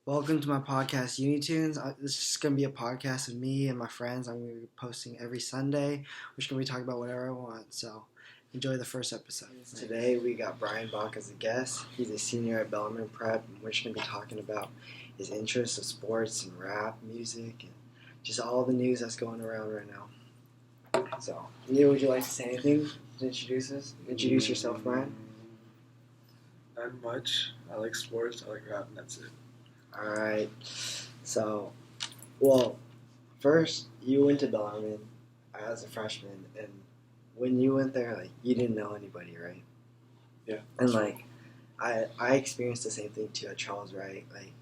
Welcome to my podcast, Unitunes. This is going to be a podcast of me and my friends. I'm going to be posting every Sunday. We're just going to be talking about whatever I want. So enjoy the first episode. Today we got Brian Bach as a guest. He's a senior at Bellarmine Prep, and we're just going to be talking about his interests of sports and rap music and just all the news that's going around right now. So, Neil, would you like to say anything to introduce us? Introduce yourself, Brian. Not much. I like sports. I like rap, and that's it. All right. So, well, first you went to Bellarmine as a freshman, and when you went there, like you didn't know anybody, right? Yeah. And like, I experienced the same thing too at Charles Wright. Like,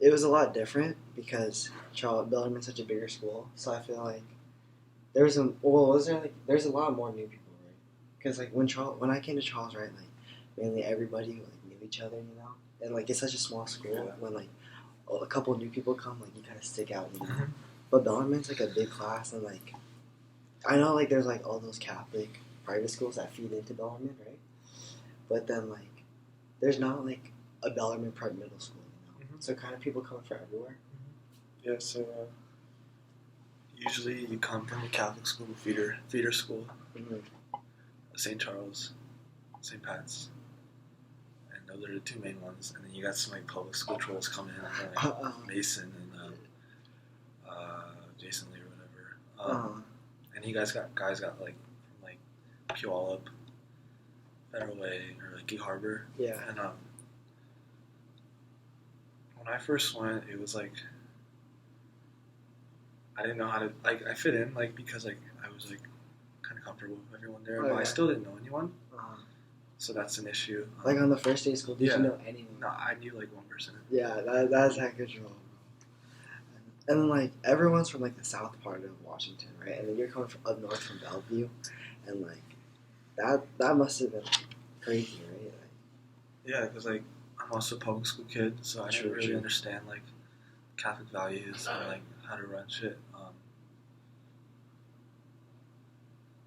it was a lot different because Bellarmine's such a bigger school, so I feel like there's a there's a lot more new people, right? Because like when I came to Charles Wright, like mainly everybody like knew each other, you know. And like it's such a small school, Yeah. when like a couple of new people come, like you kind of stick out, you know. Mhm. But Bellarmine's like a big class, and like I know like there's like all those Catholic private schools that feed into Bellarmine, right? But then like there's not like a Bellarmine prep middle school, you know. Mhm. So kind of people come from everywhere. Yeah, so usually you come from a Catholic school, feeder school, Mm-hmm. St. Charles, St. Pat's, and those are the two main ones. And then you got some like public school trolls coming in, like Mason and Jason Lee or whatever. And you guys got like from like Puyallup, Federal Way, or like Gig Harbor. Yeah. And when I first went, it was like I didn't know how to like. I fit in like because like I was like kind of comfortable with everyone there, but I still didn't know anyone. So that's an issue. Like on the first day of school, did you know anyone? No, I knew like one person. Yeah, that's that good role. And then like everyone's from like the south part of Washington, right? And then you're coming from up north from Bellevue, and like that must have been crazy, right? Like, Yeah, because like I'm also a public school kid, so I didn't really understand like Catholic values and like how to run shit.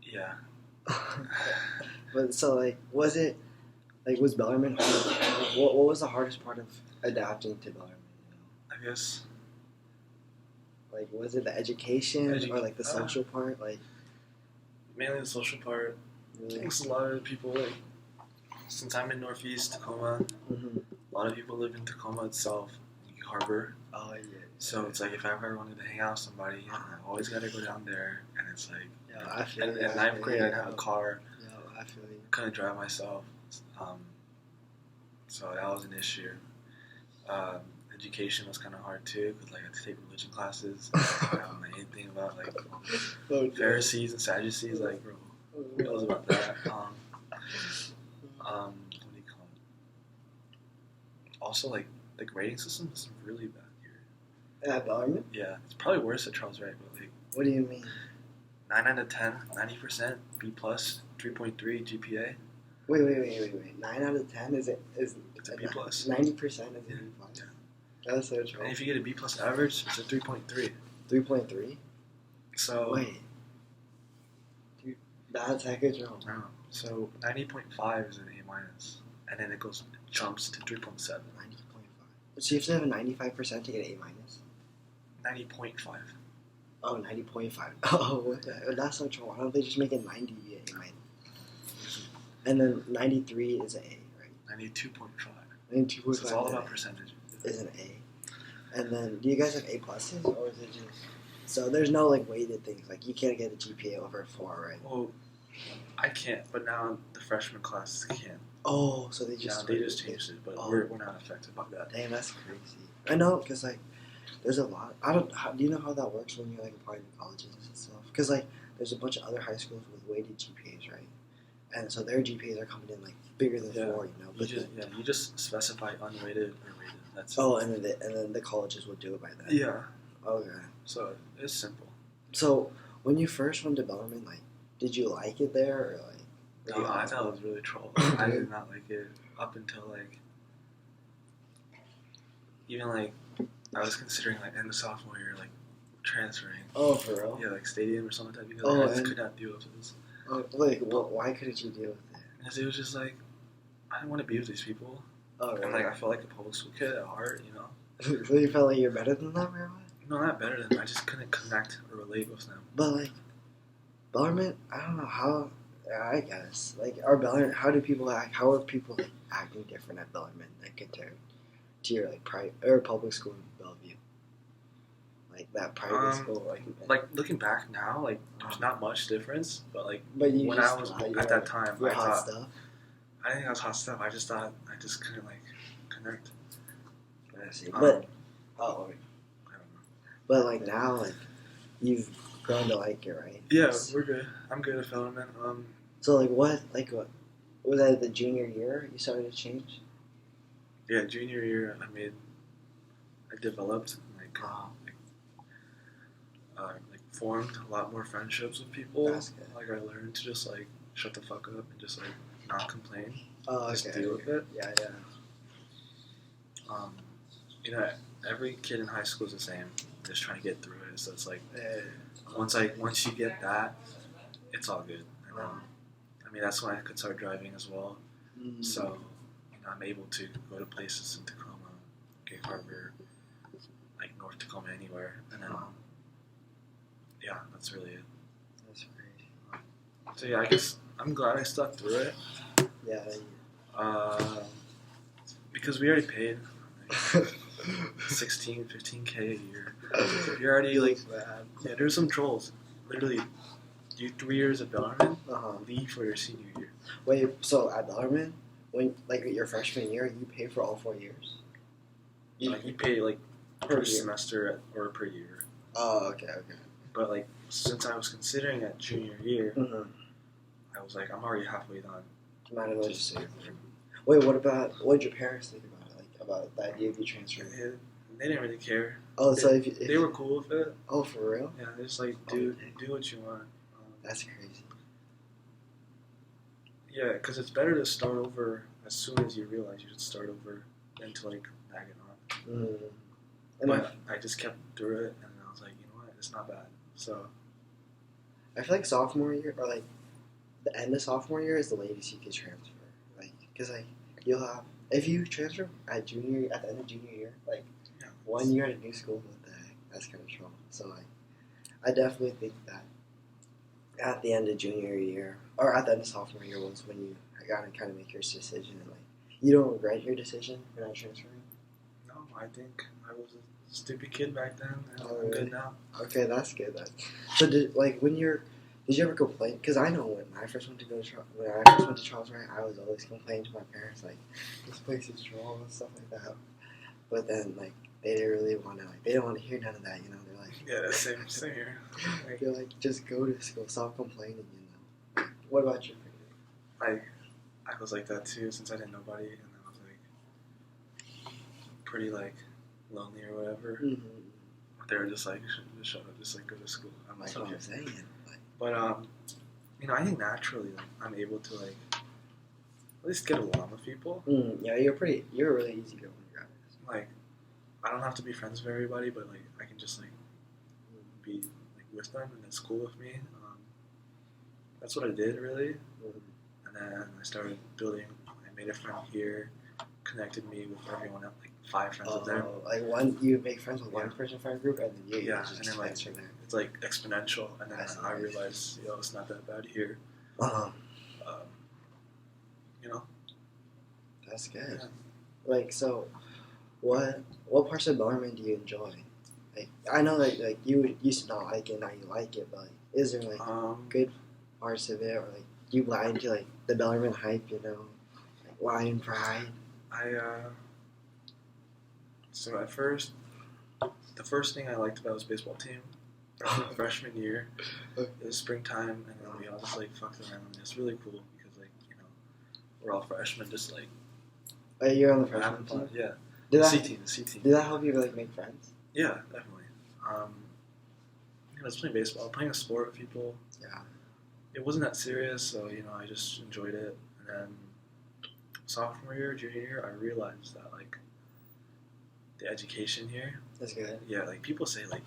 Yeah. But so like, was Bellarmine hard? Like, what was the hardest part of adapting to Bellarmine? You I guess know? Like, was it the education or like the social part? Like, mainly the social part. really? Thanks a lot of people like since I'm in Northeast Tacoma, Mm-hmm. a lot of people live in Tacoma itself, Gig Harbor. Oh yeah. So it's like if I ever wanted to hang out with somebody, I always got to go down there, and it's like. Yeah, I feel And you. in ninth grade, I didn't have a car. Yeah, I feel you. Couldn't drive myself, so that was an issue. Education was kind of hard too, because like I had to take religion classes. I don't know anything about like Pharisees and Sadducees. Like, bro, who knows about that? What do you call it? Also, like the grading system is really bad here. At Bellarmine? Yeah, it's probably worse at Charles Wright, but like What do you mean? 9 out of 10, 90%, B+, 3.3 GPA. Wait. 9 out of 10 is It's a B+. 90% is a B+. Yeah. That's so true. And if you get a B+ average, it's a 3.3. 3.3? So Wait. Dude, that's hecka wrong. no. So 90.5 is an A-, and then it jumps to 3.7. 90.5. So you have to have a 95% to get an A-. 90.5. Oh, 90.5. Oh, what the? That's so true. Why don't they just make it 90 A-? And then 93 is an A, right? 92.5. 92.5 So it's all about percentages. is an A. And then, do you guys have A pluses, or is it just... So there's no, like, weighted things. Like, you can't get a GPA over 4, right? Well, I can't, but now the freshman classes can. Oh, so they just... Yeah, they just changed it, but we're not affected by that. Damn, that's crazy. I know, because, like, there's a lot... do you know how that works when you're, like, applying to colleges and stuff? Because, like, there's a bunch of other high schools with weighted GPAs, right? And so their GPAs are coming in, like, bigger than 4, you know? But you just specify unweighted or weighted. That's oh, and then the colleges will do it by that. Yeah. Okay. So it's simple. So when you first went to Bellarmine, like, did you like it there, or like? No, I thought it was really troll. I did not like it up until like even like I was considering like in the sophomore year like transferring. Oh, for real? Yeah, like stadium or something like that because I just could not deal with this. Oh, like, why couldn't you deal with it? Because it was just like I didn't want to be with these people. Oh, really? And like I felt like a public school kid at heart, you know. So you felt like you're better than them, or what? No, not better than them. I just couldn't connect or relate with them. But like Bellarmine, I don't know how. I guess like our Bellarmine. How do people act? How are people like acting different at Bellarmine like compared to your like private or public school in Bellevue? Like that private school, like looking back now, like there's not much difference. But like but you when just I was thought you at were, that time, you're I hot thought stuff. I didn't think I was hot stuff. I just thought I just couldn't like connect. I see, but I don't know. but like now, like you've grown to like it, right? Yeah, we're good. I'm good at Bellarmine. So like what was that the junior year you started to change? Yeah, junior year I developed like formed a lot more friendships with people. That's good. Like I learned to just like shut the fuck up and just like not complain. Oh, okay. Just deal with it. Yeah. You know, every kid in high school is the same. Just trying to get through it. So it's like once you get that, it's all good. And I mean that's when I could start driving as well. Mm-hmm. So I'm able to go to places in Tacoma, Gig Harbor, like North Tacoma, anywhere, and then yeah, that's really it. That's great. So yeah, I guess I'm glad I stuck through it. Yeah. Because we already paid like, 15K a year. So you're already like, yeah, there's some trolls. Literally, do 3 years at Bellarmine, leave for your senior year. Wait, so at Bellarmine, when like your freshman year, you pay for all 4 years? You pay like per semester or per year. Oh, okay. But like since I was considering at junior year, I was like, I'm already halfway done. Might as well just say. Wait, what did your parents think about it? Like about the idea of you transferring? They didn't really care. Oh, so if they were cool with it. Oh, for real? Yeah, they're just like, do what you want. That's crazy. Yeah, because it's better to start over as soon as you realize you should start over than to like bag it on. But I just kept through it, and I was like, you know what, it's not bad. So I feel like sophomore year or like the end of sophomore year is the latest you can transfer. Like, because like you'll have if you transfer at the end of junior year, like 1 year at a new school, what the heck? That's kind of trouble. So like, I definitely think that at the end of junior year or at the end of sophomore year was when you got to kind of make your decision and like you don't regret your decision for not transferring. No, I think I was a stupid kid back then. And Oh, I'm really? good now. Okay, that's good. So did you ever complain? Because I know when I first went to Charles Wright, I was always complaining to my parents like, this place is wrong and stuff like that. But then like they didn't really want to they didn't want to hear none of that. You know, they're like, yeah, same here. They're like, just go to school, stop complaining. You know. What about you? I was like that too since I didn't know nobody, and I was like pretty like lonely or whatever. Mm-hmm. They were just like, just shut up, just like go to school. I'm like, That's what okay. I'm saying. But you know, I think naturally like, I'm able to like at least get along with people. Yeah, you're a really easy going guy. Like, I don't have to be friends with everybody, but like I can just like be like with them and it's cool with me. That's what I did really. And then I started building. I made a friend here, connected me with everyone else, like 5 friends of them. Like you make friends with one person friend group, and then you just and then like from there. it's like exponential. And then I realized, it's not that bad here. You know, that's good. Yeah. Like so, what parts of Bellarmine do you enjoy? Like I know that like you used to not like it, now you like it, but like, is there like good parts of it, or like you buy into like the Bellarmine hype, you know, like Lion Pride? So at first, the first thing I liked about was baseball team. Freshman year, it was springtime, and then we all just like fucked around. It's really cool because like we're all freshmen, just like. You're on the freshman team. Yeah. The C team. Did that help you like make friends? Yeah, definitely. I was playing baseball, playing a sport with people. Yeah. It wasn't that serious, so I just enjoyed it. And then sophomore year, junior year, I realized that like the education here. That's good. Yeah, like people say like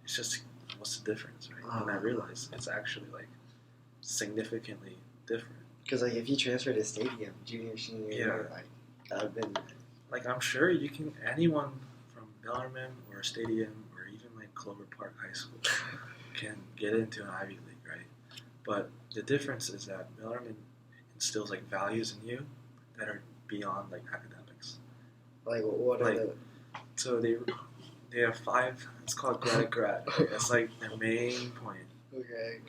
it's just what's the difference, right? And I realized it's actually like significantly different. Because like if you transfer to stadium junior senior year, like I've been. Like, I'm sure you can, anyone from Bellarmine or Stadium or even like Clover Park High School can get into an Ivy League, right? But the difference is that Bellarmine instills like values in you that are beyond like academics. Like, what are the? So they have 5. It's called grad. Right? That's like their main point. Okay.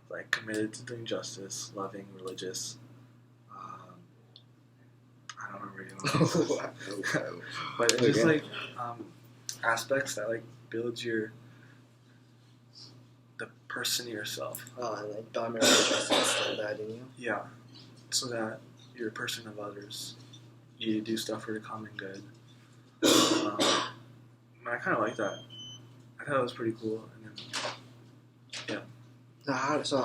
Like committed to doing justice, loving, religious. I don't remember anymore. But it's just like aspects that like build the person yourself. Oh, and like dominant interest instill that in you. Yeah, so that you're a person of others. You do stuff for the common good. I kind of like that. I thought it was pretty cool. And then, yeah. So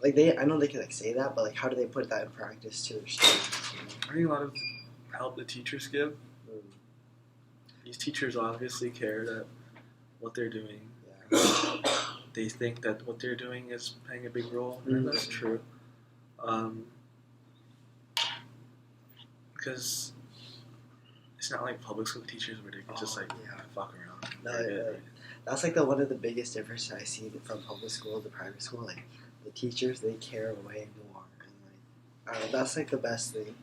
like they, I know they can like say that, but like how do they put that in practice to their students? You know? I think a lot of help the teachers give. Mm. These teachers obviously care that what they're doing. Yeah. They think that what they're doing is playing a big role, and that's true. Because it's not like public school teachers where they can just like fuck around. No, that's like one of the biggest differences I see from public school to private school. Like the teachers, they care way more, and like I don't know, that's like the best thing.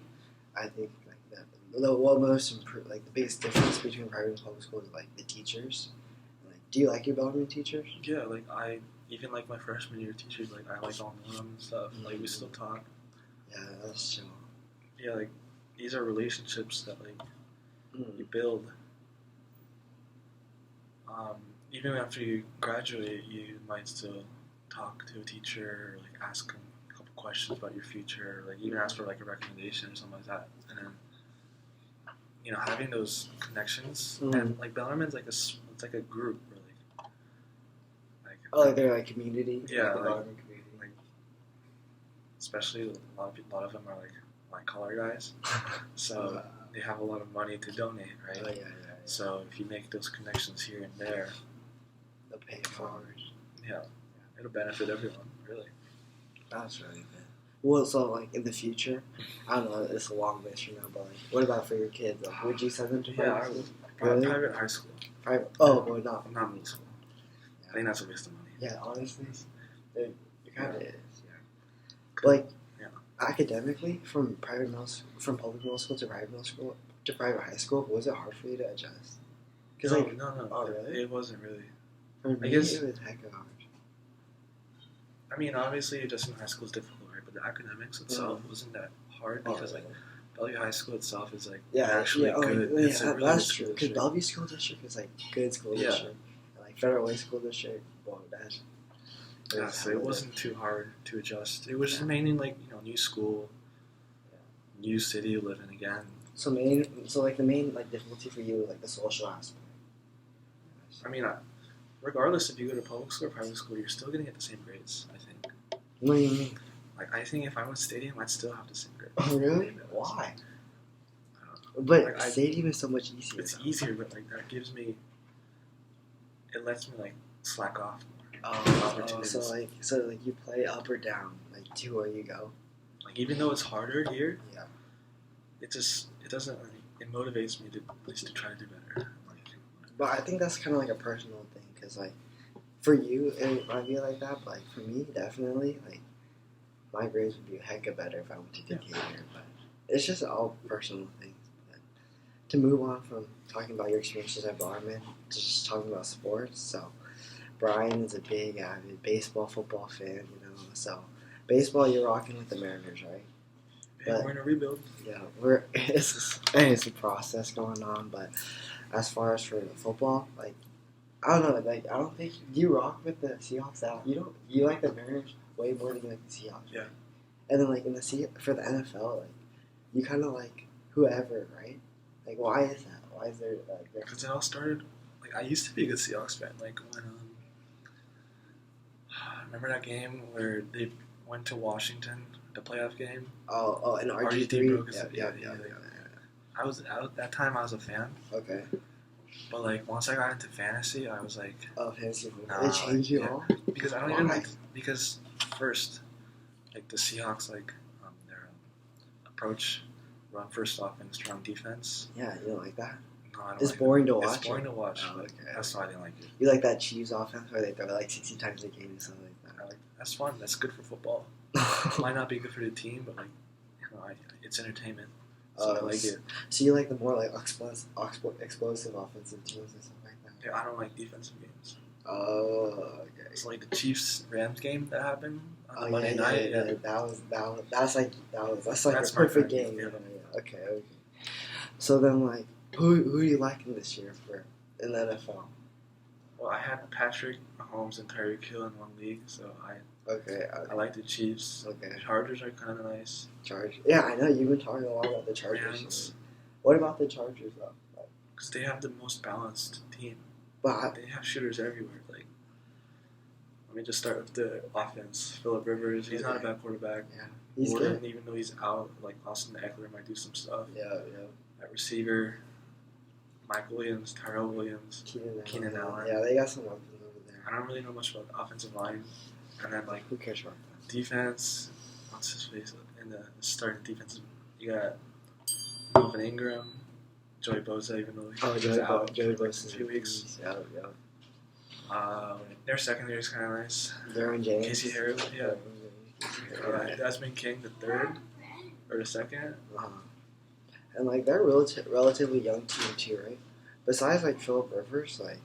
I think like that. Like the biggest difference between private and public school is like the teachers. Like, do you like your Bellarmine teachers? Yeah, like I even like my freshman year teachers. Like I like all of them and stuff. Like we still talk. Yeah, that's true. Yeah, like these are relationships that like you build. Even after you graduate, you might still talk to a teacher, or like ask them a couple questions about your future, or, like even ask for like a recommendation or something like that. And then, having those connections and like Bellarmine's like it's like a group, really. Like they're like community. Yeah, like Bellarmine community. Like, especially a lot of them are like white collar guys, so they have a lot of money to donate, right? Oh yeah. So if you make those connections here and there, they'll pay it forward. Yeah, it'll benefit everyone, really. That's really good. Well, so like in the future, I don't know, it's a long list from now, but like, what about for your kids? Like, would you send them to private school? Really? Private high school. Private? Oh, well, not middle school. Yeah. I think that's a waste of money. Yeah, honestly, it kind of is. Yeah. Like, academically, from public middle school to private middle school to private high school, was it hard for you to adjust? No. Oh, really? It wasn't really. For me, it was heck of hard. I mean, obviously, adjusting high school is difficult, right? But the academics itself wasn't that hard because, like, Bellevue High School itself is, like, actually good. It's a really that's true. Because Bellevue School District is, like, good school district. And, like, Federal Way School District, well, that's... Yeah, so it wasn't too hard to adjust. It was just mainly, like, new school, new city you live in again. So the main like difficulty for you was like the social aspect. I mean, regardless if you go to public school or private school, you're still gonna get the same grades. I think. What do you mean? Like I think if I went Stadium, I'd still have the same grades. Oh really? Why? I don't know. But like, Stadium is so much easier. It's easier, but like that gives me. It lets me like slack off more. So you play up or down, like to where you go. Like even though it's harder here. Yeah. It doesn't. It motivates me to at least to try to do better. But I think that's kind of like a personal thing, because like for you it might be like that, but like for me definitely like my grades would be a heck of better if I went to Decatur. But it's just all personal things. But to move on from talking about your experiences at Bellarmine to just talking about sports, so Brian is a big avid baseball, football fan, So baseball, you're rocking with the Mariners, right? But we're in a rebuild. Yeah, it's a process going on. But as far as for the football, like I don't know, like I don't think you rock with the Seahawks out. You like the Mariners way more than you like the Seahawks. Yeah. Right? And then like for the NFL, like you kind of like whoever, right? Like why is that? Why is there like? Because it all started. Like I used to be a good Seahawks fan. Like when remember that game where they went to Washington. The playoff game. Oh, and RG3 broke his. Yeah. I was out that time. I was a fan. Okay. But like once I got into fantasy, I was like, fantasy football. It changed you all. Because I don't even like. Because first, like the Seahawks, like their approach run first offense, strong defense. Yeah, you don't like that? No, I don't It's like boring it. to watch. It's boring to watch. Oh, okay. That's why I didn't like it. You like that Chiefs offense where they throw like 60 times a game and something like that? That's fun. That's good for football. Might not be good for the team, but it's entertainment. So I like it. So you like the more like explosive offensive teams and stuff like that? Yeah, I don't like defensive games. Oh, okay. It's like the Chiefs Rams game that happened on Monday night. Yeah. That's like a perfect game. Yeah. Okay. So then, like, who are you liking this year in the NFL? Well, I had Patrick Mahomes and Tyreek Hill in one league, so I like the Chiefs. Okay. The Chargers are kind of nice. Yeah, I know you've been talking a lot about the Chargers. Rams. What about the Chargers though? Because they have the most balanced team. But they have shooters everywhere. Like, let me just start with the offense. Phillip Rivers, he's not a bad quarterback. Yeah, he's Gordon, good. Even though he's out, like Austin Eckler might do some stuff. Yeah. At receiver, Mike Williams, Tyrell Williams, Keenan Allen. Yeah, they got some weapons over there. I don't really know much about the offensive line. And then, like, who cares about that? Defense, what's his face? In the starting defense, you got Melvin Ingram, Joey Bosa, even though he was out Joey for Bosa a few weeks. Yeah. Their secondary is kind of nice. Derwin James. Casey Harris, Desmond King, the third or the second. And like they're relatively young team too, right? Besides like Phillip Rivers, like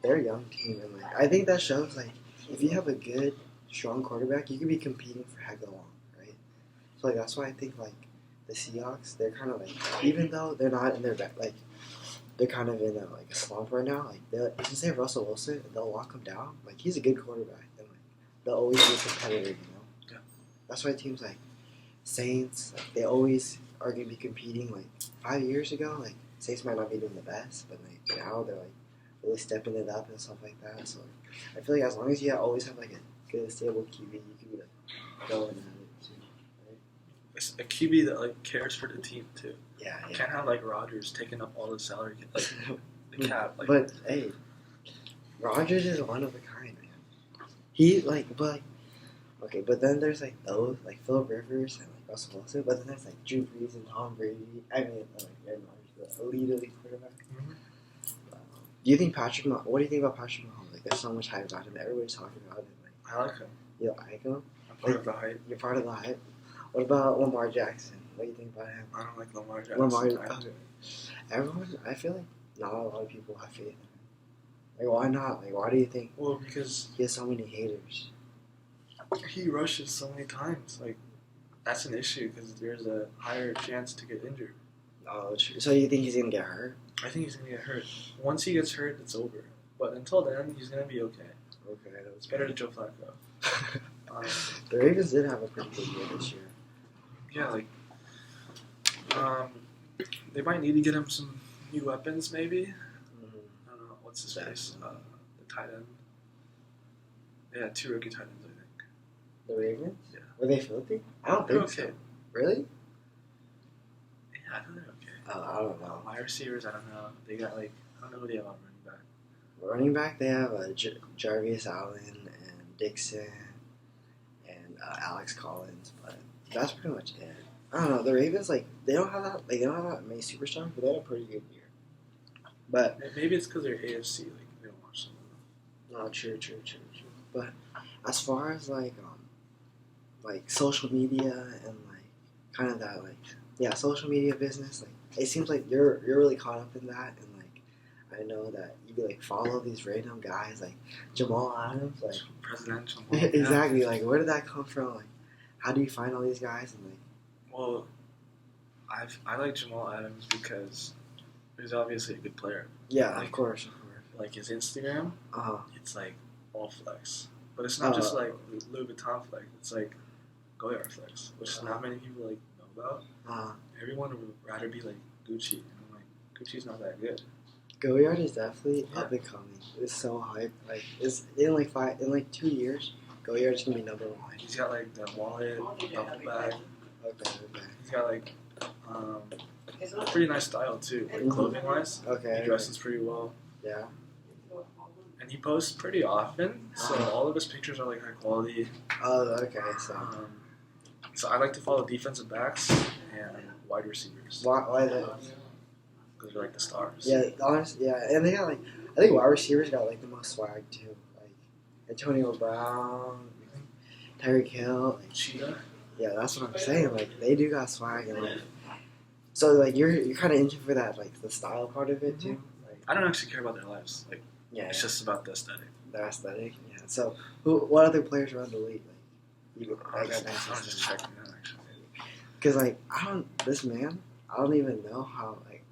they're a young team, and like I think that shows like if you have a good, strong quarterback, you could be competing for heck of long, right? So like that's why I think like the Seahawks, they're kind of like even though they're not in their like they're kind of in a slump right now. Like since they have Russell Wilson, they'll lock him down. Like he's a good quarterback, and like they'll always be a competitor, Yeah. That's why teams like Saints, like, they always are going to be competing. Like 5 years ago, like Saints might not be doing the best, but like now they're like really stepping it up and stuff like that. So like, I feel like as long as you always have like a good stable QB, you can be like going at it too. Right? It's a QB that like cares for the team too. Yeah. You can't have like Rodgers taking up all the salary, like the cap. Like, but hey, Rodgers is one of a kind, man. He okay, but then there's like those like Phillip Rivers and like Russell Wilson, but then there's like Drew Brees and Tom Brady. I mean, like Aaron Rodgers, the elite quarterback. Mm-hmm. Do you think what do you think about Patrick Mahomes? Like, there's so much hype about him. Everybody's talking about him. Like, I like him. You like him? I'm part of the hype. You're part of the hype. What about Lamar Jackson? What do you think about him? I don't like Lamar Jackson. Everyone, I feel like not a lot of people have faith in him. Like, why not? Like, why do you think? Well, because he has so many haters. He rushes so many times. Like, that's an issue because there's a higher chance to get injured. Oh, true. So you think he's gonna get hurt? I think he's gonna get hurt. Once he gets hurt, it's over. But until then, he's gonna be okay. Okay, it's better than Joe Flacco. The Ravens did have a pretty good year this year. Yeah, like, they might need to get him some new weapons, maybe. Mm-hmm. I don't know what's his face. The tight end. They had 2 rookie tight ends, I think. The Ravens? Yeah. Were they filthy? I don't think so. Really? Yeah, I think they're okay. I don't know. My receivers, I don't know. They got like I don't know who they have on running back. Running back, they have Jarvis Allen and Dixon and Alex Collins, but that's pretty much it. I don't know. The Ravens, like they don't have that many superstars, but they had a pretty good year. But maybe it's because they're AFC. Like they don't watch them. No, true. But as far as like social media and like kind of that social media business, like it seems like you're really caught up in that, and like I know that you like follow these random guys like Jamal Adams, like presidential. Exactly. Like where did that come from? Like how do you find all these guys and like? Well, I like Jamal Adams because he's obviously a good player. Yeah, like, of course. Like his Instagram, it's like all flex, but it's not just like Louis Vuitton flex. It's like Goyard flex, which not many people like know about. Everyone would rather be like Gucci, and I'm like Gucci's not that good. Goyard is definitely up and coming. It's so hype. Like it's in 2 years, Goyard is gonna be number 1. He's got like the wallet, duffel bag. Okay. He's got like pretty nice style too, like clothing wise. Okay. He dresses pretty well. Yeah. And he posts pretty often, so all of his pictures are like high quality. Oh, okay. So I like to follow defensive backs and wide receivers. Why those? Because they're like the stars. Yeah, honestly, yeah, and they got like I think wide receivers got like the most swag too. Like Antonio Brown, Tyreek Hill. Like, Cheetah. yeah, that's what I'm saying. Like they do got swag and like. So like you're kind of into for that like the style part of it too. Like, I don't actually care about their lives. Like yeah, it's just about the aesthetic. the aesthetic. Yeah. So what other players around the league? Like I was just checking out actually. Because like this man, I don't even know how like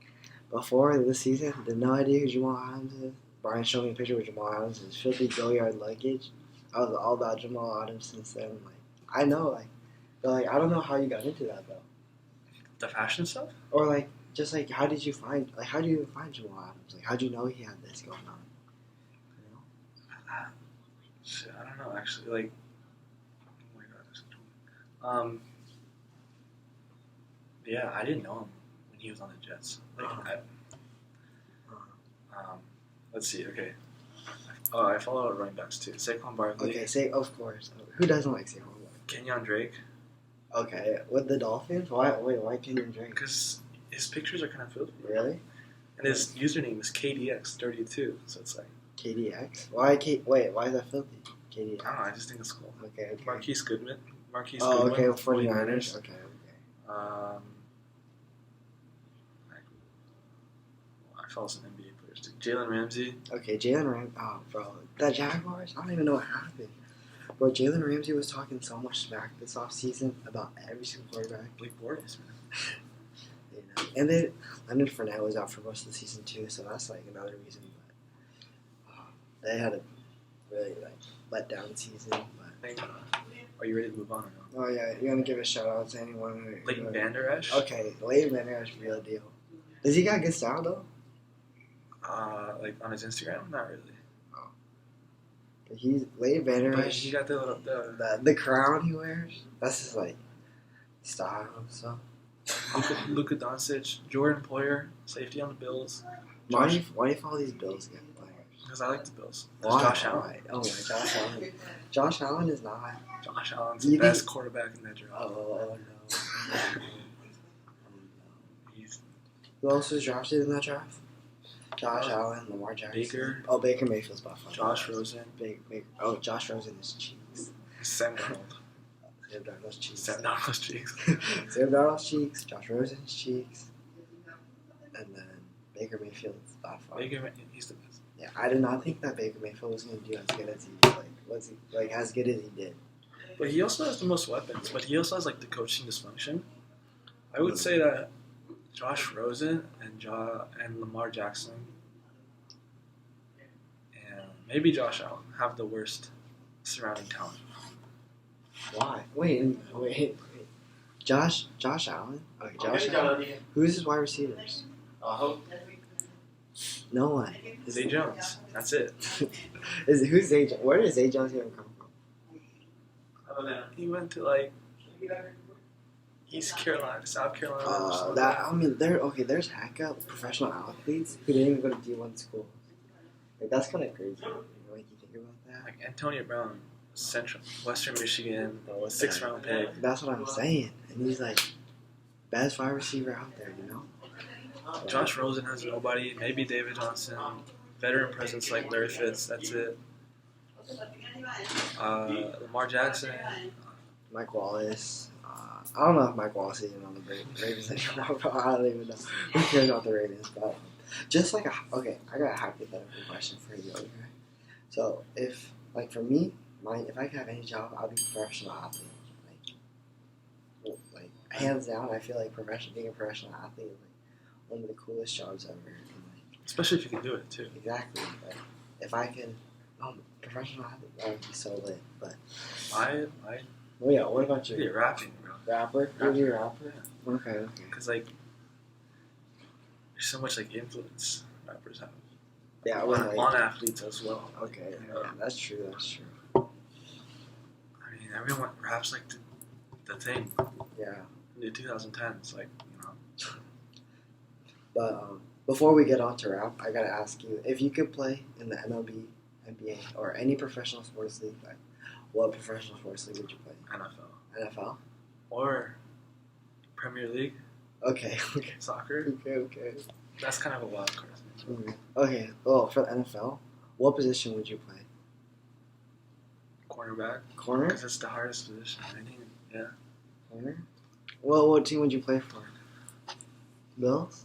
before this season, I had no idea who Jamal Adams is. Brian showed me a picture with Jamal Adams and his filthy go-yard luggage. I was all about Jamal Adams since then. Like I know like, but like I don't know how you got into that though. The fashion stuff? Or like just like how do you find Jamal Adams? Like how do you know he had this going on? You know? Shit, I don't know actually. Like, oh my god, yeah, I didn't know him when he was on the Jets. Like, let's see. Okay, I follow running backs too. Saquon Barkley. Okay, of course. Who doesn't like Saquon Barkley? Kenyon Drake. Okay, with the Dolphins? Why Kenyon Drake? Because his pictures are kind of filthy. Really? And his username is KDX32, so it's like... KDX? Why is that filthy? KDX? I don't know, I just think it's cool. Okay. Marquise Goodman. Okay, 49ers. Okay. I follow some NBA players too. Jalen Ramsey. Okay, Jalen Ramsey. Oh, bro. The Jaguars? I don't even know what happened. Bro, Jalen Ramsey was talking so much smack this offseason about every single quarterback. Blake Bortles, man. You know. And then Leonard Fournette was out for most of the season too, so that's like another reason. But they had a really like let down season. But are you ready to move on or no? oh yeah, you want to give a shout out to anyone? Leighton Vander Esch. Okay, Leighton Vander Esch, real deal. Does he got good style though? Like on his Instagram, not really. He's Leighton Vander Esch. He got the crown he wears. That's his like style and stuff. Luka Doncic, Jordan Poyer, safety on the Bills. Why do you follow these Bills again? Because I like the Bills. Why? Josh Allen. Oh my, Josh Allen. Josh Allen is not. Josh Allen's the best quarterback in that draft. Oh no. Who else was drafted in that draft? Josh Allen, Lamar Jackson. Baker. Oh, Baker Mayfield's by far. Josh Rosen. Oh, Josh Rosen is cheeks. Sam Darnold. Sam Darnold's cheeks. Sam Darnold's cheeks. Sam Darnold's cheeks. Josh Rosen's cheeks. And then Baker Mayfield's by far. Baker, he's the best. Yeah, I did not think that Baker Mayfield was going to do as good as as good as he did. But he also has the most weapons. But he also has like the coaching dysfunction. I would say that Josh Rosen and Lamar Jackson and maybe Josh Allen have the worst surrounding talent. Why? Wait. Josh Allen? Okay, Josh Allen. Who's his wide receivers? No one. Zay Jones. That's it. Who's Zay Jones? Where does Zay Jones even come from? He went to like East Carolina, South Carolina. There's hackup professional athletes who didn't even go to D1 school. Like that's kind of crazy. Like you think about that. Like Antonio Brown, Western Michigan, 6th round pick. That's what I'm saying, and he's like best wide receiver out there, you know. Josh Rosen has nobody. Maybe David Johnson. Veteran presence like Larry Fitz. That's it. Lamar Jackson. Mike Wallace. I don't know if Mike Wallace is even on the Ravens anymore. I don't even know. Who cares about the Ravens? But just like I got a hypothetical question for you. Okay, so if like for me, if I could have any job, I'd be a professional athlete. Like hands down, I feel like being a professional athlete is like one of the coolest jobs ever. And, like, especially if you can do it too. Exactly. Like, if I can, professional athlete, that would be so lit. But well, yeah. What about you? You're rapping, bro. Rapper? You're a rapper? Yeah. Okay. Because like, there's so much like influence rappers have. Yeah, on athletes as well. Okay, yeah, that's true. I mean, everyone raps like the thing. Yeah. In the 2010s, like, you know. But before we get on to rap, I gotta ask you, if you could play in the MLB, NBA, or any professional sports league, like, what professional sports league would you play? NFL. NFL? or Premier League Okay. soccer. Okay. That's kind of a wild card. Okay. Oh, for the NFL, what position would you play? Cornerback. Corner? Because it's the hardest position. I think. Yeah. Corner? Well, what team would you play for? Bills?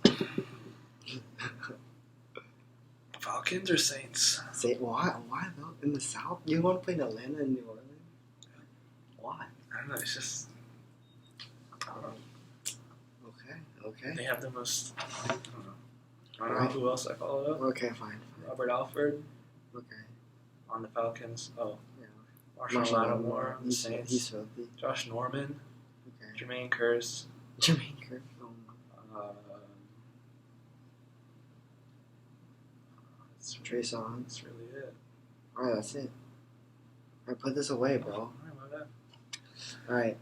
Falcons or Saints? Why though? In the South? You want to play in Atlanta and New Orleans? Why? I don't know. It's just. I don't know. Okay. They have the most. I don't know who else I followed up. Okay, fine. Robert Alford. Okay. On the Falcons. Oh. Yeah. Marshall Lattimore on the Saints. He's filthy. Josh Norman. Okay. Jermaine Kearse. Jermaine Kearse. Trey Songz. That's really it. Alright, that's it. Alright, put this away, bro. Alright,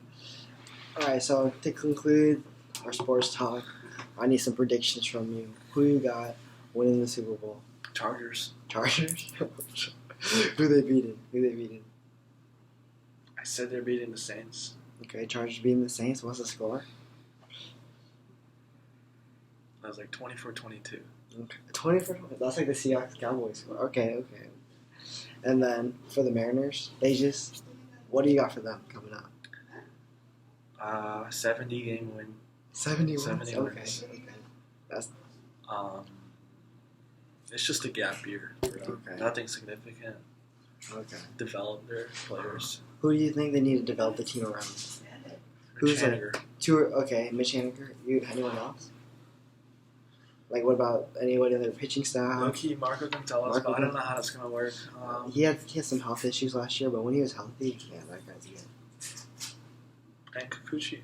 so to conclude our sports talk, I need some predictions from you. Who you got winning the Super Bowl? Chargers. Who they beating? I said they're beating the Saints. Okay, Chargers beating the Saints. What's the score? I was like 24-22. Okay. 24. That's like the Seahawks Cowboys score. Okay. And then for the Mariners, what do you got for them coming up? 70 game win. 70 wins. 70 wins. Okay. That's it's just a gap year. Okay. Nothing significant. Okay. Develop their players. Who do you think they need to develop the team around? Mitch Haniger. Mitch Haniger. Anyone else? Like, what about anybody in their pitching staff? Low-key, Marco Gonzalez, but I don't know how that's going to work. He had some health issues last year, but when he was healthy, yeah, that guy's good. And Kikuchi.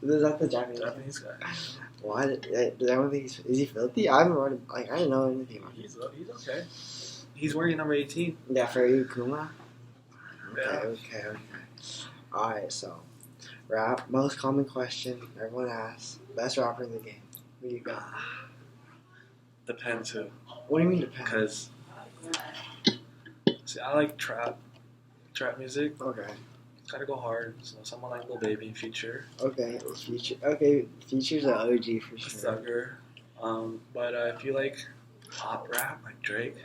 Is that the Japanese guy? Why? Does everyone think is he filthy? I haven't read him. I didn't know anything about him. He's okay. He's wearing number 18. Yeah, for you, Kuma. Yeah. Okay. Alright, so rap. Most common question everyone asks: best rapper in the game. Who you got? Depends who. What do you mean depends? Because I like trap music. Okay. Gotta go hard. So someone like Lil Baby and Future. Okay, Future's an OG for sure. Sucker. But if you like pop rap, like Drake,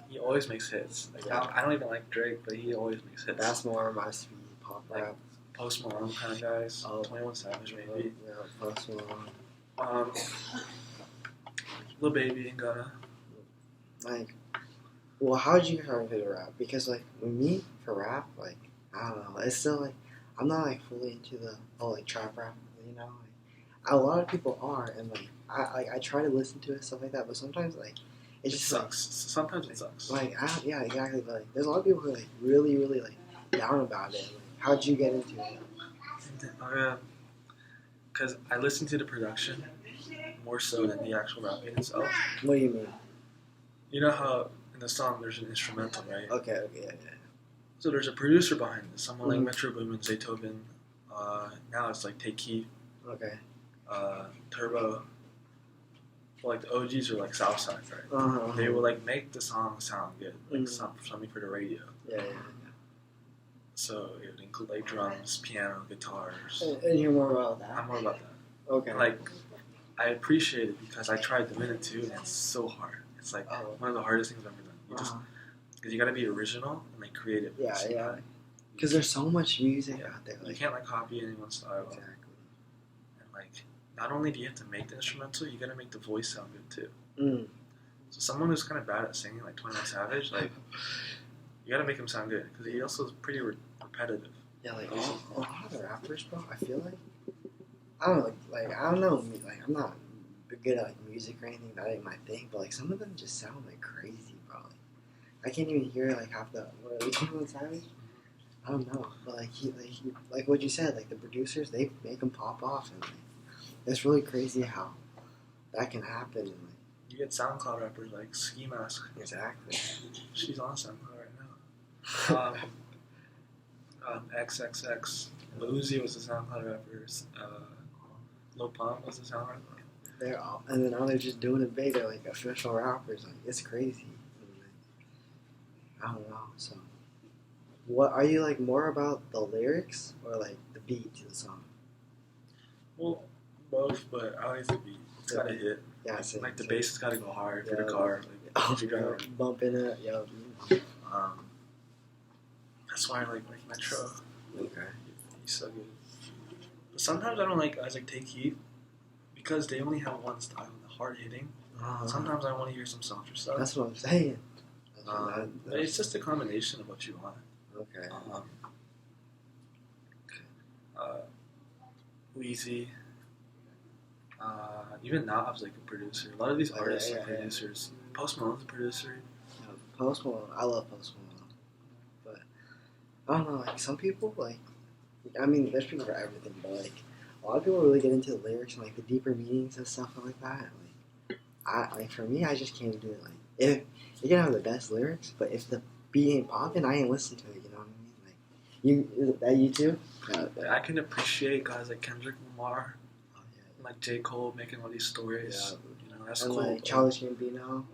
he always makes hits. Like, I don't even like Drake, but he always makes hits. That's more my speed, pop rap. Post Malone kind of guys. 21 Savage maybe. Yeah, Post Malone. Lil Baby and Gunna. Like, well, how did you get into the rap? Because like with me for rap, like I don't know, it's still like I'm not like fully into the whole like trap rap, you know. Like, a lot of people are, and like I try to listen to it stuff like that, but sometimes like it just sucks. Sometimes it sucks. Like yeah, exactly. But like, there's a lot of people who are like really like down about it. Like, how'd you get into it? Because I listen to the production more so than the actual rapping itself. What do you mean? You know how in the song there's an instrumental, right? Okay, yeah. So there's a producer behind it, someone like Metro Boomin, Zaytoven. Now it's like Take Keith. Okay. Turbo. Like the OGs are like Southside, right? Uh-huh. They will like make the song sound good, like something for the radio. Yeah. So it would include like drums, piano, guitars. And you're more about that? I'm more about that. Okay. Like, I appreciate it because I tried the minute too, and it's so hard. It's like one of the hardest things I've ever done. Because you gotta be original and like creative. Yeah. Because there's so much music out there. Like, you can't like copy anyone's style. Exactly. And like, not only do you have to make the instrumental, you gotta make the voice sound good too. So someone who's kind of bad at singing, like 21 Savage, like you gotta make him sound good because he also is pretty repetitive. Yeah, like a lot of the rappers, bro. I feel like I don't know, like I'm not good at like music or anything. That ain't my thing. But like some of them just sound like crazy, bro. Like, I can't even hear like half the. What are we talking about, Savage? I don't know, but like he like what you said, like the producers they make them pop off, and like it's really crazy how that can happen. And like you get SoundCloud rappers like Ski Mask. Exactly. She's on SoundCloud right now. XXX. Lil Uzi was a SoundCloud rapper. Lil Pump was a SoundCloud rapper. They're all, and then now they're just doing it big. They're like official rappers. Like it's crazy. I don't know. So What are you like more about the lyrics or like the beat to the song? Well, both, but I like the beat. It's gotta hit. Yeah, same, like the same. bass has gotta go hard for the car. Like, if you're driving, bumping it, yeah. That's why I like Metro. Okay. He's so good. But sometimes I don't like guys like Take Heat because they only have one style, the hard hitting. Sometimes I want to hear some softer stuff. That's what I'm saying. But it's just a combination of what you want. Okay. Weezy. Even Nav's like a producer. A lot of these artists are producers. Post Malone's a producer. Yeah, Post Malone. I love Post Malone. But I don't know, like some people like I mean there's people for everything, but like a lot of people really get into the lyrics and like the deeper meanings and stuff like that. Like for me I just can't do it. Like if you can have the best lyrics, but if the beat ain't popping, I ain't listen to it, you know what I mean? Like is that you too? I can appreciate guys like Kendrick Lamar. Like J. Cole making all these stories, that's and cool. Like Childish Gambino.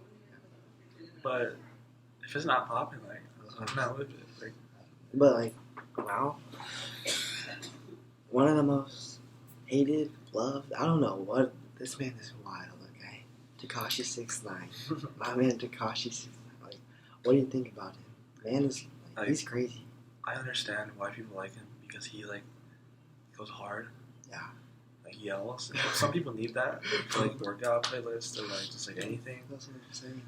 But if it's not popping, like I'm not with it. Like, but like, wow, one of the most hated, loved. I don't know what this man is wild. Okay, Tekashi 6ix9ine, my man Tekashi 6ix9ine. Like, what do you think about him? Man is he's crazy. I understand why people like him because he like goes hard. Yeah. Like yells. Some people need that for like workout playlists or like just like anything. That's what I'm saying.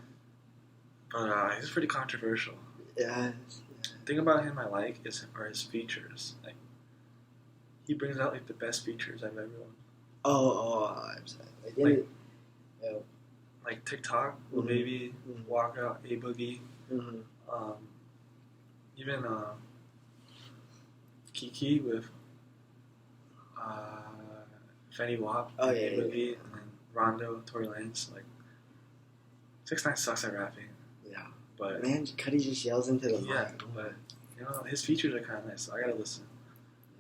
But he's pretty controversial. Yeah. The thing about him I like are his features. Like he brings out like the best features I've ever done. I'm sorry. Like TikTok, Lil Baby, Walk Out, A Boogie. Even Kiki with Fetty Wap, A Boogie, and then Rondo, Tory Lanez. Like 6ix9ine sucks at rapping. Yeah, but man, Cudi just yells into the mic. But his features are kind of nice, so I gotta listen.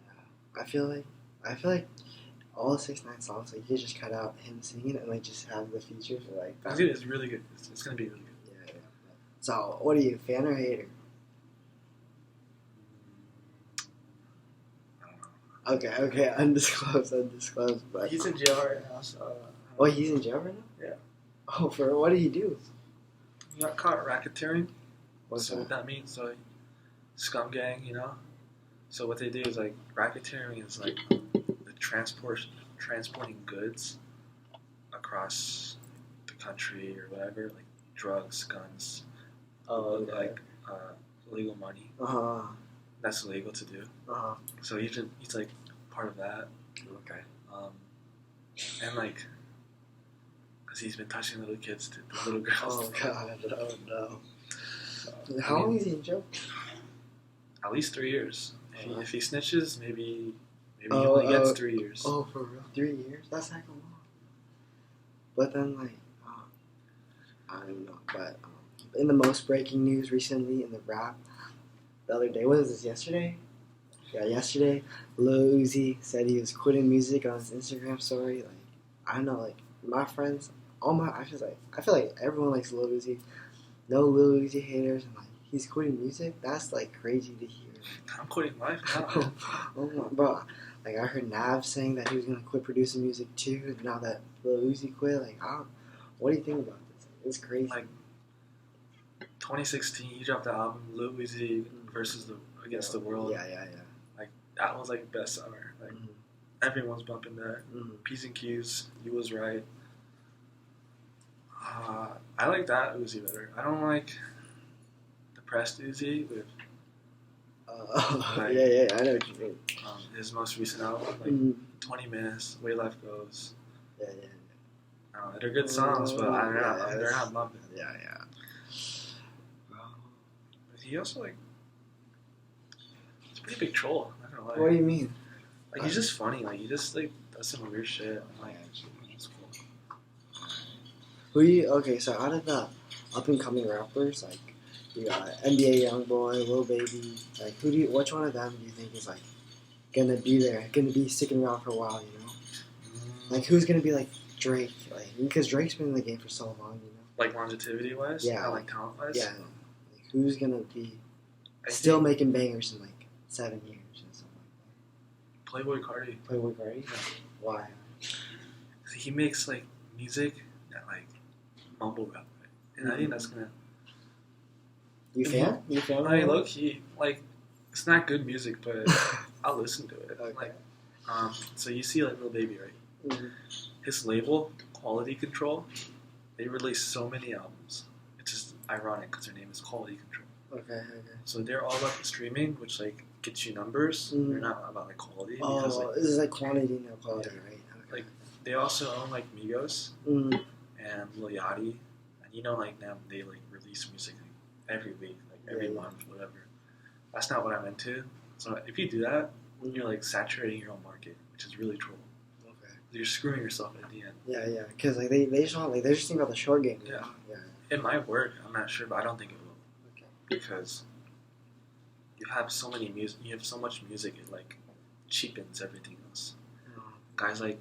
Yeah, I feel like all the 6ix9ine songs, like you just cut out him singing and like just have the features for like. Dude, it's really good. It's gonna be really good. Yeah. So, what are you, fan or hater? Okay, undisclosed. But he's in jail right now, so. Oh, he's in jail right now? Yeah. Oh, for what did he do? He got caught racketeering. What's what that means? So, scum gang, So what they do is like racketeering is like the transporting goods across the country or whatever, like drugs, guns, like illegal money. That's illegal to do. So he's like part of that. Okay. And like, cause he's been touching little kids, the little girls. Oh God! Oh no. How long is he in jail? At least 3 years. If he snitches, maybe he only gets 3 years. Oh, for real? 3 years? That's not long. But then, like, I don't know. But in the most breaking news recently in the rap, the other day, what was this, yesterday? Yeah, yesterday, Lil Uzi said he was quitting music on his Instagram story. Like, I don't know, like, my friends, I feel like everyone likes Lil Uzi. No Lil Uzi haters, and like, he's quitting music? That's, like, crazy to hear. I'm quitting life now. Oh my, bro. Like, I heard Nav saying that he was going to quit producing music too, and now that Lil Uzi quit, like, what do you think about this? It's crazy. Like, 2016, he dropped the album Lil Uzi versus Against the World. Yeah. Like, that was, like, best summer. Like, everyone's bumping that. P's and Q's, You Was Right. I like that Uzi better. I don't like the pressed Uzi with... yeah, I know what you mean. His most recent album, like 20 Minutes, Way Life Goes. Yeah. They're good songs, but they're not bumping. Yeah. But he also he's a pretty big troll. I'm not gonna lie. What do you mean? Like he's just funny. Like he just does some weird shit. I'm like, that's cool. Okay, so out of the up and coming rappers, like you got NBA YoungBoy, Lil Baby, like which one of them do you think is like gonna be there, gonna be sticking around for a while, Like who's gonna be like Drake? Like because Drake's been in the game for so long, Like longevity wise? Yeah. Not like talent wise? Yeah. Like, who's gonna be still making bangers in like 7 years and something like that. Playboy Cardi. Playboy Cardi? Yeah. Why? He makes like music that like mumble rap, and I think that's gonna. You fan? You fan? I low key like it's not good music, but I'll listen to it. Okay. Like, so you see like Lil Baby, right? Mm-hmm. His label, Quality Control, they release so many albums. It's just ironic because their name is Quality Control. Okay. So they're all about the streaming, which like gets you numbers. Mm. They're not about like quality. Oh, because, like, this is like quantity, no quality, right? Okay. Like they also own like Migos Mm. and Lil Yachty, and you know like them they like release music like, every week, like every month, whatever. That's not what I'm into. So if you do that, you're like saturating your own market, which is really troll. Okay. You're screwing yourself at the end. Yeah, because like they just want they're just thinking about the short game. Yeah. Yeah. It might work. I'm not sure, but I don't think it will. Okay. Because you have so many music. You have so much music. It like cheapens everything else. Guys like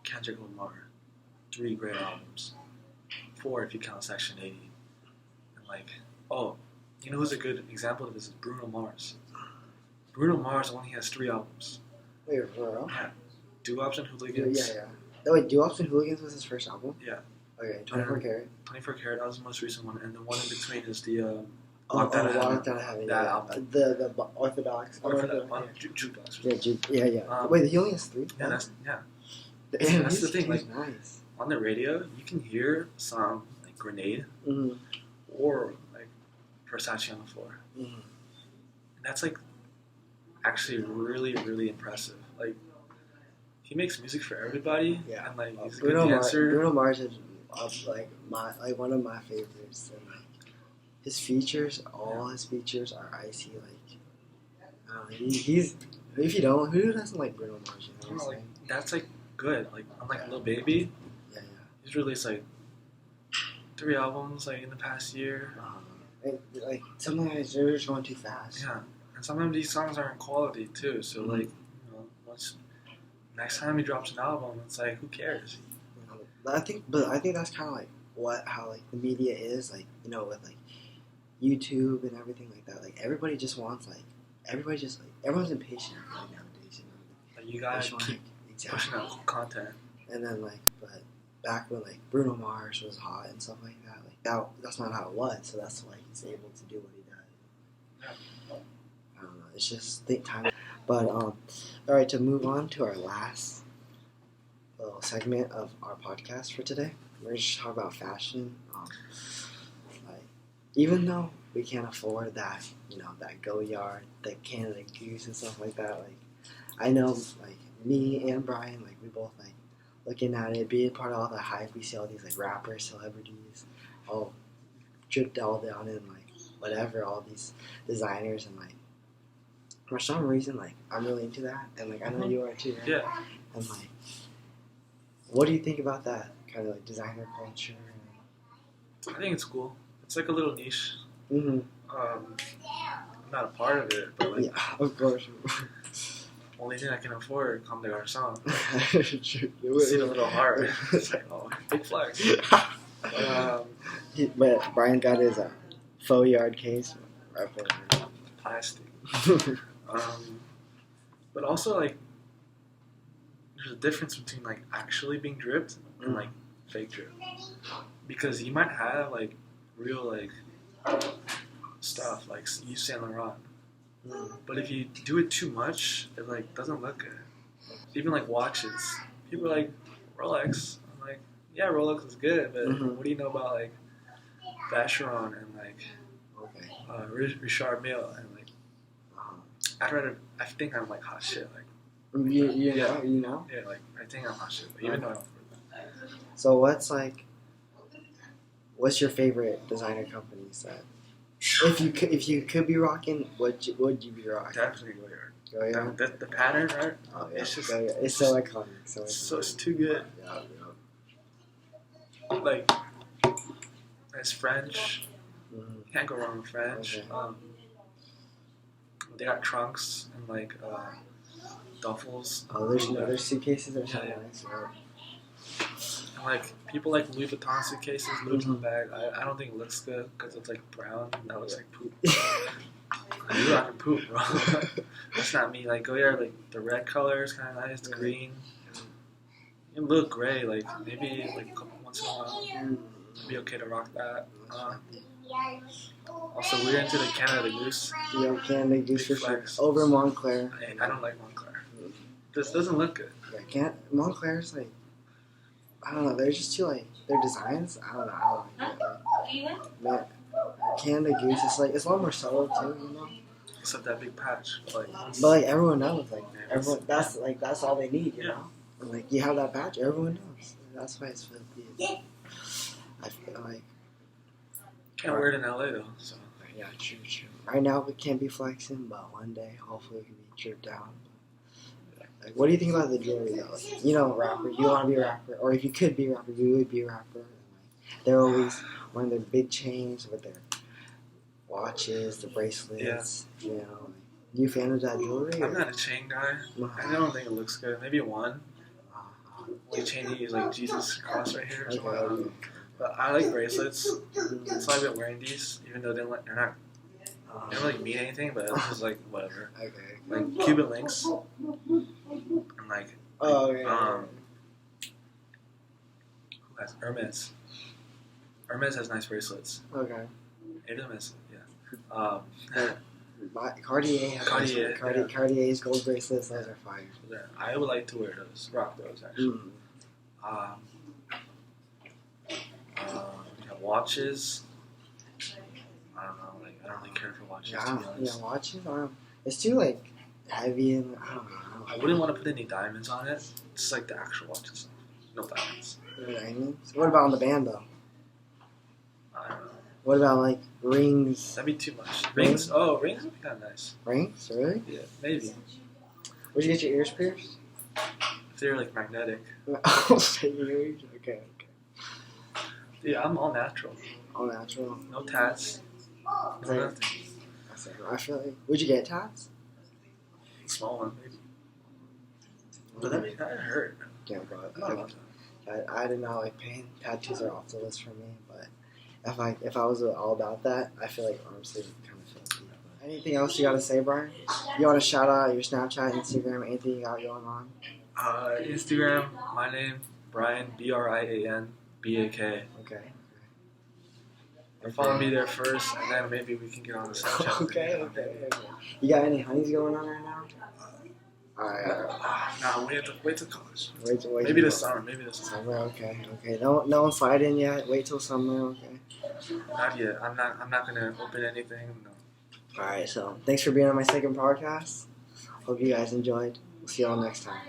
Kendrick Lamar, 3 great albums, 4 if you count Section 80, and like you know who's a good example of this is Bruno Mars. Bruno Mars only has 3 albums. Wait, for real? Yeah, Doo-Wops and Hooligans. Yeah. Oh, wait, Doo-Wops and Hooligans was his first album? Yeah. Okay, 24 Karat. 24 Karat, that was the most recent one, and the one in between is the Walk That I Have. That album. The Orthodox. Jukebox. Yeah. Wait, he only has 3? Yeah, that's Damn, that's the thing. Like nice. on the radio, you can hear a song like Grenade or like Versace on the Floor, and that's like actually really, really impressive. Like he makes music for everybody, and like he's a good dancer. Bruno Mars is like one of my favorites, and like his features, all his features are icy. Like he's if you don't, who doesn't like Bruno Mars? You know what I'm saying? That's like good. Like unlike Lil Baby, he's released like 3 albums like in the past year. And, like sometimes they're just going too fast. Yeah, and sometimes these songs aren't quality too. So like, next time he drops an album, it's like who cares? I think that's kind of like how like the media is like with like YouTube and everything like that. Like everybody just wants everyone's impatient like nowadays. Like you gotta keep pushing out content. And then but back when like Bruno Mars was hot and stuff like that, like that's not how it was. So that's why he's able to do what he does. Yeah. I don't know. It's just think time. But all right, to move on to our last little segment of our podcast for today, we're just talk about fashion. Like even though we can't afford that, that Goyard, the Canada Goose and stuff like that, like I know like me and Brian, like we both like looking at it, being part of all the hype. We see all these like rappers, celebrities, all dripped all down in like whatever, all these designers, and like for some reason like I'm really into that, and like I know you are too, right? Yeah. And like, what do you think about that kind of like designer culture? I think it's cool. It's like a little niche. Mm-hmm. I'm not a part of it, but like, yeah, of course. Only thing I can afford, Comme des Garçons. See the little heart. It's like, big flex. But Brian got his faux yard case. Plastic. But also, like, there's a difference between, like, actually being dripped and, like, fake drip. Because you might have, like, real, like, stuff, like Yves Saint Laurent. But if you do it too much, it like doesn't look good. Even like watches, people are like Rolex. I'm like, yeah, Rolex is good, but what do you know about like Vacheron and like Richard Mille and like I think I'm like hot shit. Like you know? Yeah, like I think I'm hot shit, but even though I don't afford that. So what's your favorite designer companies that? If you could be rocking, would you be rocking? Definitely Goyard. The pattern, right? Oh yeah, it's just it's so iconic. So it's too good. Yeah. Like it's French. Can't go wrong with French. Okay. They got trunks and like duffels. Oh, there's suitcases that are nice. Right? And like people like Louis Vuitton suitcases, Louis Vuitton bag. I don't think it looks good because it's like brown and that looks like poop. You rocking poop, bro. That's not me. Like, go here, like, the red color is kind of nice, the green. You look gray, like, maybe, like, a couple once in a while. It'd be okay to rock that. Also, we're into the Canada Goose. Yeah, Canada Goose for sure. Over Montclair. I don't like Montclair. This doesn't look good. Yeah, Montclair's like, I don't know, they're just too, like, their designs, I don't know, but Canada Goose is like, it's a lot more subtle too, you know? Except that big patch. But like, everyone knows, like, everyone, that's all they need, you know? And, like, you have that patch, everyone knows. That's why it's filthy. I feel like. Can't wear it in LA though, so. Yeah, true. Right now we can't be flexing, but one day, hopefully we can be stripped down. Like, what do you think about the jewelry though? Like, you know, rapper, you want to be a rapper, or if you could be a rapper, you would be a rapper. And, like, they're always wearing their big chains with their watches, the bracelets. Yeah. You know, like, you a fan of that jewelry? I'm not a chain guy. I don't think it looks good. Maybe one. Only chain you use like Jesus cross right here or something. Okay. But I like bracelets, so I've been wearing these, even though they're not. They don't really mean anything, but it's just like whatever. Okay. Like Cuban links. And like. Oh, okay. Who has Hermes? Hermes has nice bracelets. Okay. Hermes, yeah. Cartier's gold bracelets, those are fire. Yeah, I would like to wear those, rock those actually. We have watches. I don't know, like I don't really care for watches. To be honest. Yeah, watches. It's too like heavy and I don't know. I wouldn't want to put any diamonds on it. It's like the actual watch and stuff. No diamonds. No diamonds. What about on the band though? I don't know. What about like rings? That'd be too much. Rings? Oh, rings would be kind of nice. Rings? Really? Yeah, maybe. Would you get your ears pierced? If they're like magnetic. Okay. Yeah, I'm all natural. All natural? No tats. No nothing. I feel like. Would you get tats? Small one, maybe. But that hurt. Yeah, bro. I did not like pain. Tattoos are off the list for me, but if I was all about that, I feel like arm sleeve would kind of filthy. Anything else you gotta say, Brian? You want to shout out your Snapchat, Instagram, anything you got going on? Instagram, my name, Brian, Brian BAK. Okay. Follow me there first, and then maybe we can get on the Snapchat. Okay. You got any honeys going on right now? Alright. Nah, wait till college. Wait maybe this summer. Summer, okay. No one's sliding yet. Wait till summer, okay. Not yet. I'm not gonna open anything. No. Alright, so thanks for being on my second podcast. Hope you guys enjoyed. We'll see y'all next time.